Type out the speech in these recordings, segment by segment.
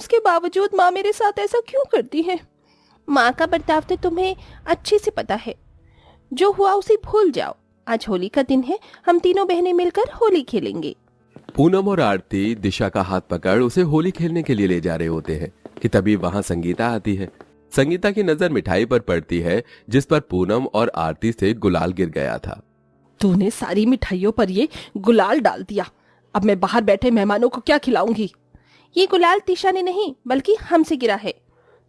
उसके बावजूद माँ मेरे साथ ऐसा क्यों करती है? माँ का बर्ताव तो तुम्हें अच्छे से पता है। जो हुआ उसे भूल जाओ। आज होली का दिन है, हम तीनों बहनें मिलकर होली खेलेंगे। पूनम और आरती दिशा का हाथ पकड़ उसे होली खेलने के लिए ले जा रहे होते हैं कि तभी वहां संगीता आती है। संगीता की नजर मिठाई पर पड़ती है जिस पर पूनम और आरती से गुलाल गिर गया था। तूने सारी मिठाइयों पर ये गुलाल डाल दिया। अब मैं बाहर बैठे मेहमानों को क्या खिलाऊंगी? ये गुलाल दिशा ने नहीं बल्कि हमसे गिरा है।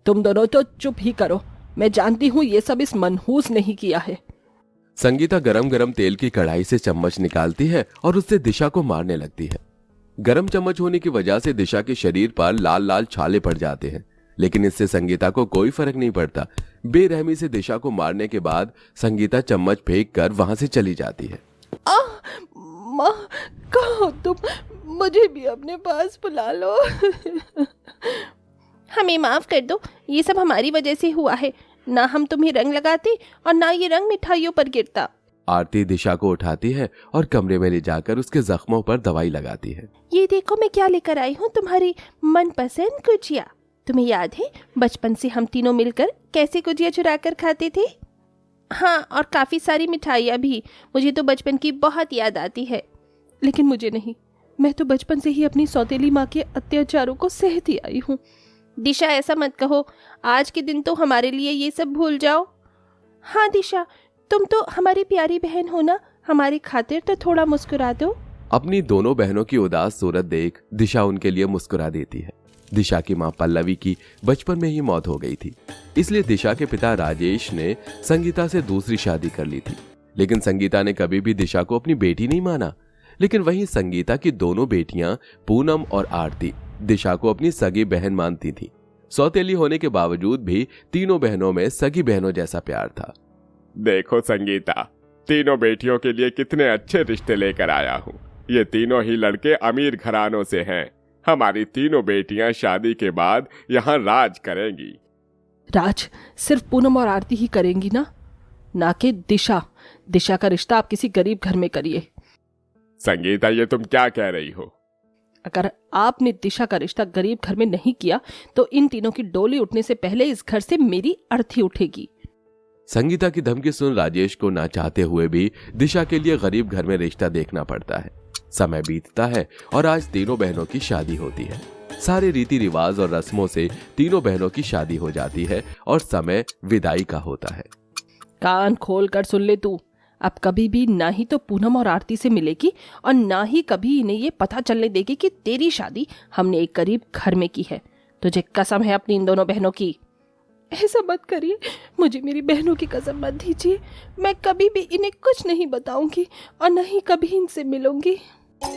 तुम दोनों तो चुप ही करो। मैं जानती हूँ ये सब इस मनहूस ने ही किया है। संगीता गरम गरम तेल की कढ़ाई से चम्मच निकालती है और उससे दिशा को मारने लगती है। गरम चम्मच होने की वजह से दिशा के शरीर पर लाल लाल छाले पड़ जाते हैं, लेकिन इससे संगीता को कोई फर्क नहीं पड़ता। बेरहमी से दिशा को मारने के बाद संगीता चम्मच फेंक कर वहां से चली जाती है। माँ, कहाँ हो तुम? मुझे भी अपने पास बुला लो। हमें माफ कर दो, ये सब हमारी वजह से हुआ है। ना हम तुम्हें रंग लगाते और ना ये रंग मिठाइयों पर गिरता। आरती दिशा को उठाती है और कमरे में ले जाकर उसके जख्मों पर दवाई लगाती है। ये देखो मैं क्या लेकर आई हूँ, तुम्हारी मनपसंद गुजिया। तुम्हें याद है बचपन से हम तीनों मिलकर कैसे गुजिया चुरा कर खाते थे? हाँ, और काफी सारी मिठाइयाँ भी। मुझे तो बचपन की बहुत याद आती है। लेकिन मुझे नहीं, मैं तो बचपन से ही अपनी सौतेली माँ के अत्याचारों को सहती आई हूँ। दिशा, ऐसा मत कहो। आज के दिन तो हमारे लिए ये सब भूल जाओ। हाँ दिशा, तुम तो हमारी प्यारी बहन हो ना, हमारी खातिर तो थोड़ा मुस्कुरा दो। अपनी दोनों बहनों की उदास सूरत देख दिशा उनके लिए मुस्कुरा देती है। दिशा की मां पल्लवी की बचपन में ही मौत हो गई थी, इसलिए दिशा के पिता राजेश ने संगीता से दूसरी शादी कर ली थी। लेकिन संगीता ने कभी भी दिशा को अपनी बेटी नहीं माना। लेकिन वहीं संगीता की दोनों बेटियां पूनम और आरती दिशा को अपनी सगी बहन मानती थी। सौतेली होने के बावजूद भी तीनों बहनों में सगी बहनों जैसा प्यार था। देखो संगीता, तीनों बेटियों के लिए कितने अच्छे रिश्ते लेकर आया हूँ। ये तीनों ही लड़के अमीर घरानों से हैं। हमारी तीनों बेटियां शादी के बाद यहाँ राज करेंगी। राज सिर्फ पूनम और आरती ही करेंगी ना कि दिशा। दिशा का रिश्ता आप किसी गरीब घर में करिए। संगीता, ये तुम क्या कह रही हो? अगर आपने दिशा का रिश्ता गरीब घर में नहीं किया तो इन तीनों की डोली उठने से पहले इस घर से मेरी अर्थी उठेगी। संगीता की धमकी सुन राजेश को ना चाहते हुए भी दिशा के लिए गरीब घर में रिश्ता देखना पड़ता है। समय बीतता है और आज तीनों बहनों की शादी होती है। सारे रीति रिवाज और रस्मों से तीनों बहनों की शादी हो जाती है और समय विदाई का होता है। कान खोल कर सुन ले तू। अब कभी भी ना ही तो पूनम और आरती से मिलेगी और ना ही कभी इन्हें ये पता चलने देगी कि तेरी शादी हमने एक गरीब घर में की है। तुझे कसम है अपनी इन दोनों बहनों की। ऐसा मत करिए, मुझे मेरी बहनों की कसम मत दीजिए। मैं कभी भी इन्हें कुछ नहीं बताऊंगी और न ही कभी इनसे मिलूंगी।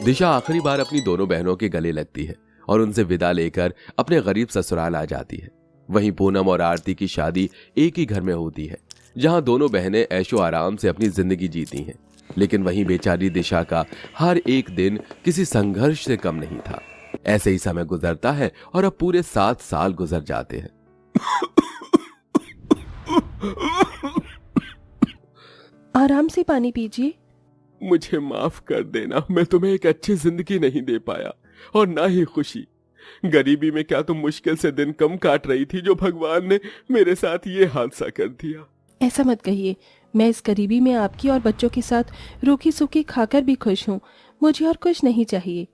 दिशा आखिरी बार अपनी दोनों बहनों के गले लगती है और उनसे विदा लेकर अपने गरीब ससुराल आ जाती है। वहीं पूनम और आरती की शादी एक ही घर में होती है, जहां दोनों बहनें ऐशो आराम से अपनी जिंदगी जीती हैं। लेकिन वहीं बेचारी दिशा का हर एक दिन किसी संघर्ष से कम नहीं था। ऐसे ही समय गुजरता है और अब पूरे 7 साल गुजर जाते हैं। आराम से पानी पीजिए। मुझे माफ कर देना, मैं तुम्हें एक अच्छी जिंदगी नहीं दे पाया और ना ही खुशी। गरीबी में क्या तुम मुश्किल से दिन कम काट रही थी जो भगवान ने मेरे साथ ये हादसा कर दिया। ऐसा मत कहिए, मैं इस गरीबी में आपकी और बच्चों के साथ रूखी सूखी खाकर भी खुश हूँ। मुझे और कुछ नहीं चाहिए।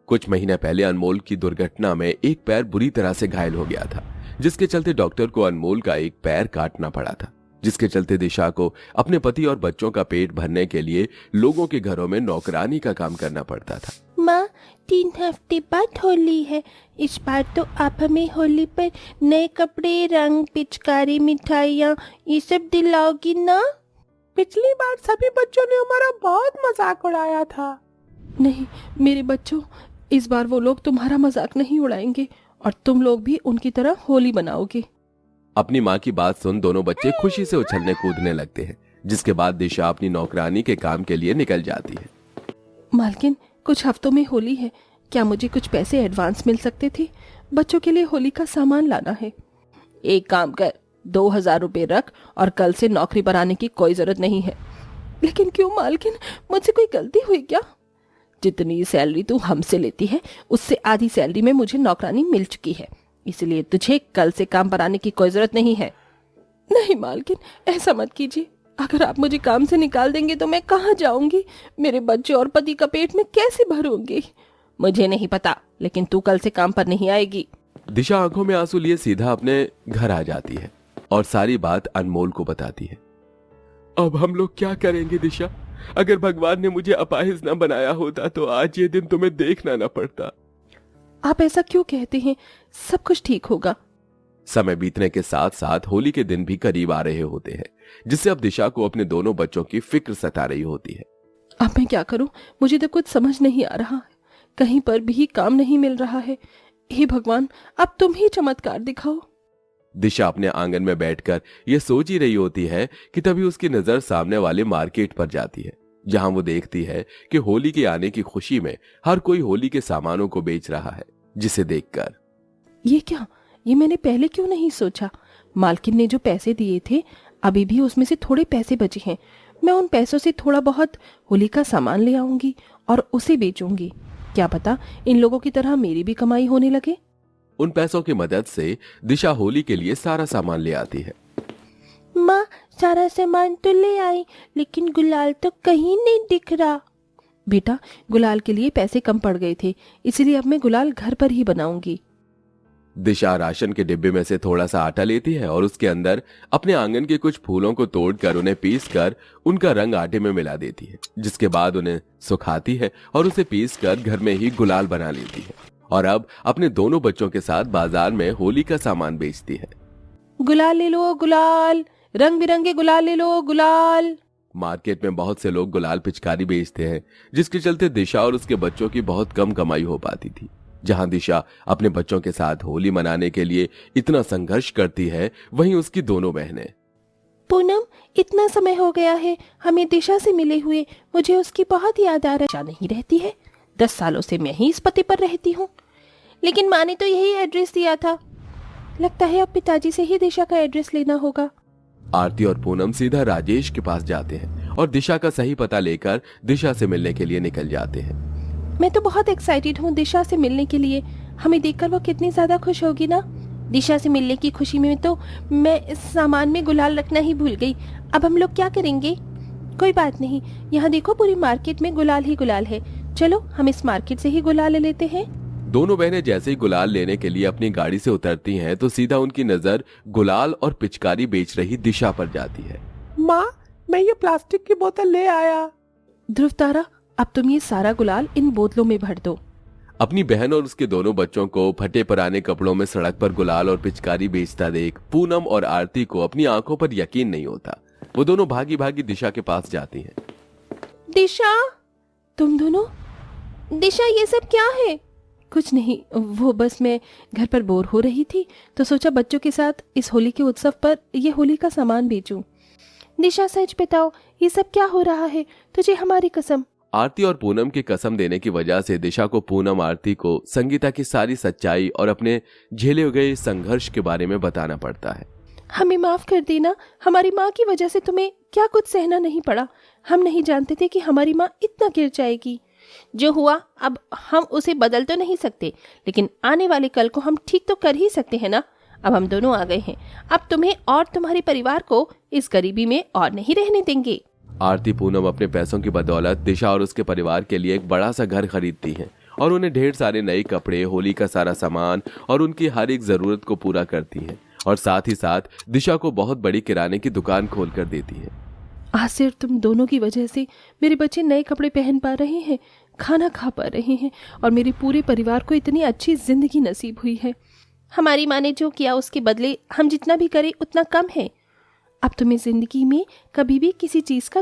कुछ महीने पहले अनमोल की दुर्घटना में एक पैर बुरी तरह से घायल हो गया था, जिसके चलते डॉक्टर को अनमोल का एक पैर काटना पड़ा था। जिसके चलते दिशा को अपने पति और बच्चों का पेट भरने के लिए लोगों के घरों में नौकरानी का काम करना पड़ता था। माँ, 3 हफ्ते बाद होली है। इस बार तो आप हमें होली पर नए कपड़े, रंग, पिचकारी, मिठाइयाँ ये सब दिलाओगी ना? पिछली बार सभी बच्चों ने हमारा बहुत मजाक उड़ाया था। नहीं मेरे बच्चों, इस बार वो लोग तुम्हारा मजाक नहीं उड़ाएंगे और तुम लोग भी उनकी तरह होली मनाओगे। अपनी माँ की बात सुन दोनों बच्चे खुशी से उछलने कूदने लगते हैं, जिसके बाद दिशा अपनी नौकरानी के काम के लिए निकल जाती है। मालकिन, कुछ हफ्तों में होली है, क्या मुझे कुछ पैसे एडवांस मिल सकते थे? बच्चों के लिए होली का सामान लाना है। एक काम कर, 2000 रुपये रख और कल से नौकरी पर आने की कोई जरूरत नहीं है। लेकिन क्यों मालकिन, मुझसे कोई गलती हुई क्या? जितनी सैलरी तू हमसे लेती है उससे आधी सैलरी में मुझे नौकरानी मिल चुकी है। इसलिए तुझे कल से काम पर आने की कोई जरूरत नहीं है। नहीं मालकिन, ऐसा मत कीजिए। अगर आप मुझे काम से निकाल देंगे तो मैं कहाँ जाऊंगी? मेरे बच्चे और पति का पेट में कैसे भरूंगी? मुझे नहीं पता, लेकिन तू कल से काम पर नहीं आएगी। दिशा आंखों में आंसू लिए सीधा अपने घर आ जाती है और सारी बात अनमोल को बताती है। अब हम लोग क्या करेंगे दिशा? अगर भगवान ने मुझे अपाहिज न बनाया होता तो आज ये दिन तुम्हें देखना न पड़ता। आप ऐसा क्यों कहते हैं? सब कुछ ठीक होगा। समय बीतने के साथ साथ होली के दिन भी करीब आ रहे होते हैं, जिससे अब दिशा को अपने दोनों बच्चों की फिक्र सता रही होती है। अब मैं क्या करूं? मुझे तो कुछ समझ नहीं आ रहा है। कहीं पर भी काम नहीं मिल रहा है। हे भगवान, अब तुम ही चमत्कार दिखाओ। दिशा अपने आंगन में बैठकर यह सोच ही रही होती है कि तभी उसकी नजर सामने वाले मार्केट पर जाती है, जहां वो देखती है कि होली के आने की खुशी में हर कोई होली के सामानों को बेच रहा है, जिसे देखकर ये क्या? ये मैंने पहले क्यों नहीं सोचा? मालकिन ने जो पैसे दिए थे, अभी भी उसमें से थोड़े पैसे बचे हैं। मैं उन पैसों से थोड़ा बहुत होली का सामान ले आऊंगी और उसे बेचूंगी। क्या पता इन लोगों की तरह मेरी भी कमाई होने लगे। उन पैसों की मदद से दिशा होली के लिए सारा सामान ले आती है। माँ, सारा सामान तो ले आई, लेकिन गुलाल तो कहीं नहीं दिख रहा। बेटा, गुलाल के लिए पैसे कम पड़ गए थे, इसलिए अब मैं गुलाल घर पर ही बनाऊंगी। दिशा राशन के डिब्बे में से थोड़ा सा आटा लेती है और उसके अंदर अपने आंगन के कुछ फूलों को तोड़कर उन्हें पीसकर उनका रंग आटे में मिला देती है, जिसके बाद उन्हें सुखाती है और उसे पीसकर घर में ही गुलाल बना लेती है और अब अपने दोनों बच्चों के साथ बाजार में होली का सामान बेचती है। गुलाल ले लो गुलाल, रंग बिरंगे गुलाल ले लो गुलाल। मार्केट में बहुत से लोग गुलाल पिचकारी बेचते हैं, जिसके चलते दिशा और उसके बच्चों की बहुत कम कमाई हो पाती थी। जहां दिशा अपने बच्चों के साथ होली मनाने के लिए इतना संघर्ष करती है, वहीं उसकी दोनों बहनें। पूनम, इतना समय हो गया है हमें दिशा से मिले हुए, मुझे उसकी बहुत याद आ रही नहीं रहती है। 10 सालों से मैं ही इस पते पर रहती हूँ, लेकिन माँ ने तो यही एड्रेस दिया था। लगता है अब पिताजी से ही दिशा का एड्रेस लेना होगा। आरती और पूनम सीधा राजेश के पास जाते हैं और दिशा का सही पता लेकर दिशा से मिलने के लिए निकल जाते हैं। मैं तो बहुत एक्साइटेड हूँ दिशा से मिलने के लिए। हमें देखकर वो कितनी ज्यादा खुश होगी ना। दिशा से मिलने की खुशी में तो मैं इस सामान में गुलाल रखना ही भूल गई। अब हम लोग क्या करेंगे? कोई बात नहीं, यहाँ देखो पूरी मार्केट में गुलाल ही गुलाल है। चलो हम इस मार्केट से ही गुलाल ले लेते हैं। दोनों बहनें जैसे ही गुलाल लेने के लिए अपनी गाड़ी से उतरती हैं, तो सीधा उनकी नजर गुलाल और पिचकारी बेच रही दिशा पर जाती है। माँ, मैं ये प्लास्टिक की बोतल ले आया। ध्रुव तारा, अब तुम ये सारा गुलाल इन बोतलों में भर दो। अपनी बहन और उसके दोनों बच्चों को फटे पुराने कपड़ों में सड़क पर गुलाल और पिचकारी बेचता देख पूनम और आरती को अपनी आंखों पर यकीन नहीं होता। वो दोनों भागी भागी दिशा के पास जाती हैं। दिशा, तुम दोनों? दिशा, ये सब क्या है? कुछ नहीं, वो बस मैं घर पर बोर हो रही थी तो सोचा बच्चों के साथ इस होली के उत्सव पर ये होली का सामान बेचूं। दिशा, सच बताओ, ये सब क्या हो रहा है? तुझे हमारी कसम। आरती और पूनम की कसम देने की वजह से दिशा को पूनम आरती को संगीता की सारी सच्चाई और अपने झेले गए संघर्ष के बारे में बताना पड़ता है। हमें माफ कर देना, हमारी माँ की वजह से तुम्हें क्या कुछ सहना नहीं पड़ा। हम नहीं जानते थे कि हमारी माँ इतना गिर जाएगी। जो हुआ अब हम उसे बदल तो नहीं सकते, लेकिन आने वाले कल को हम ठीक तो कर ही सकते हैं ना। अब हम दोनों आ गए हैं, अब तुम्हें और तुम्हारे परिवार को इस गरीबी में और नहीं रहने देंगे। आरती पूनम अपने पैसों की बदौलत दिशा और उसके परिवार के लिए एक बड़ा सा घर खरीदती हैं और उन्हें ढेर सारे नए कपड़े, होली का सारा सामान और उनकी हर एक जरूरत को पूरा करती हैं और साथ ही साथ दिशा को बहुत बड़ी किराने की दुकान खोल कर देती है। आज सिर्फ तुम दोनों की वजह से मेरे बच्चे नए कपड़े पहन पा रहे हैं, खाना खा पा रहे हैं और मेरे पूरे परिवार को इतनी अच्छी जिंदगी नसीब हुई है। हमारी माँ ने जो किया उसके बदले हम जितना भी करें उतना कम है। अब तुम्हें जिंदगी में कभी भी किसी चीज का